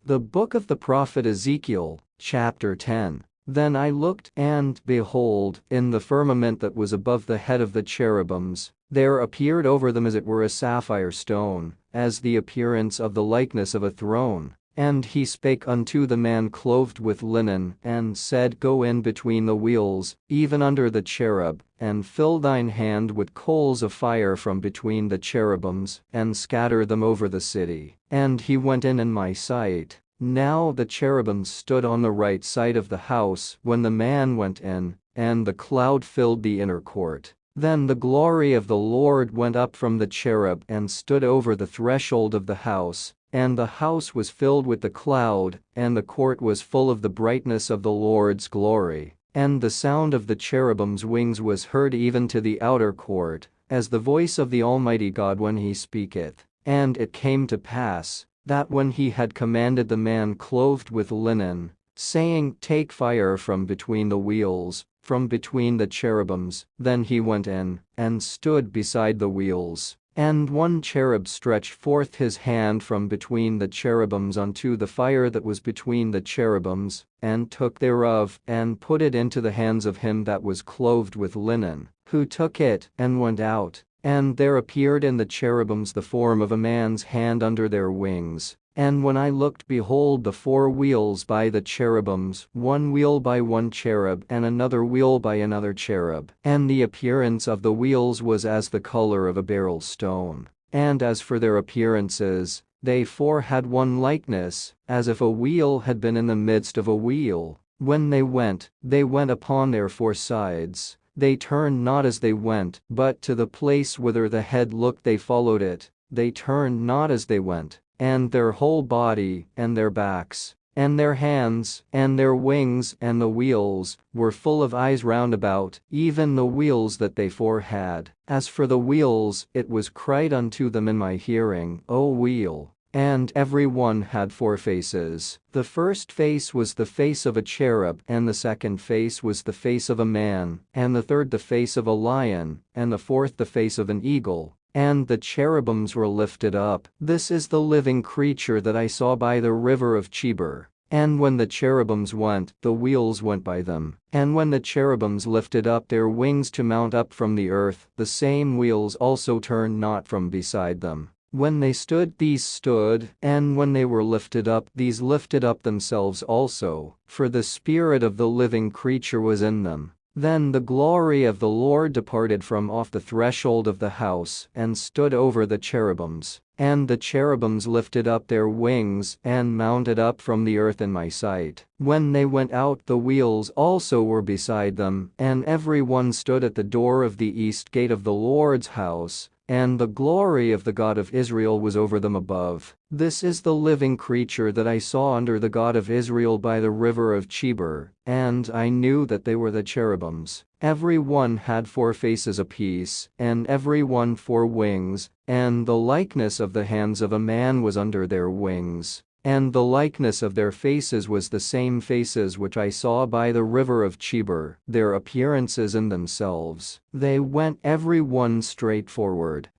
The book of the prophet Ezekiel, chapter 10. Then I looked, and, behold, in the firmament that was above the head of the cherubims, there appeared over them as it were a sapphire stone, as the appearance of the likeness of a throne. And he spake unto the man clothed with linen, and said, Go in between the wheels, even under the cherub, and fill thine hand with coals of fire from between the cherubims, and scatter them over the city. And he went in my sight. Now the cherubims stood on the right side of the house when the man went in, and the cloud filled the inner court. Then the glory of the Lord went up from the cherub and stood over the threshold of the house. And the house was filled with the cloud, and the court was full of the brightness of the Lord's glory. And the sound of the cherubim's wings was heard even to the outer court, as the voice of the Almighty God when he speaketh. And it came to pass, that when he had commanded the man clothed with linen, saying, Take fire from between the wheels, from between the cherubims, then he went in, and stood beside the wheels. And one cherub stretched forth his hand from between the cherubims unto the fire that was between the cherubims, and took thereof, and put it into the hands of him that was clothed with linen, who took it, and went out. And there appeared in the cherubims the form of a man's hand under their wings. And when I looked, behold, the four wheels by the cherubims, one wheel by one cherub, and another wheel by another cherub. And the appearance of the wheels was as the color of a beryl stone. And as for their appearances, they four had one likeness, as if a wheel had been in the midst of a wheel. When they went upon their four sides. They turned not as they went, but to the place whither the head looked they followed it. They turned not as they went. And their whole body, and their backs, and their hands, and their wings, and the wheels, were full of eyes round about, even the wheels that they four had. As for the wheels, it was cried unto them in my hearing, O wheel. And every one had four faces. The first face was the face of a cherub, and the second face was the face of a man, and the third the face of a lion, and the fourth the face of an eagle. And the cherubims were lifted up. This is the living creature that I saw by the river of Chebar. And when the cherubims went, the wheels went by them. And when the cherubims lifted up their wings to mount up from the earth, the same wheels also turned not from beside them. When they stood, these stood, and when they were lifted up, these lifted up themselves also, for the spirit of the living creature was in them. Then the glory of the Lord departed from off the threshold of the house, and stood over the cherubims. And the cherubims lifted up their wings, and mounted up from the earth in my sight. When they went out, the wheels also were beside them, and every one stood at the door of the east gate of the Lord's house. And the glory of the God of Israel was over them above. This is the living creature that I saw under the God of Israel by the river of Chebar, and I knew that they were the cherubims. Every one had four faces apiece, and every one four wings, and the likeness of the hands of a man was under their wings. And the likeness of their faces was the same faces which I saw by the river of Chebar, their appearances in themselves. They went every one straight forward.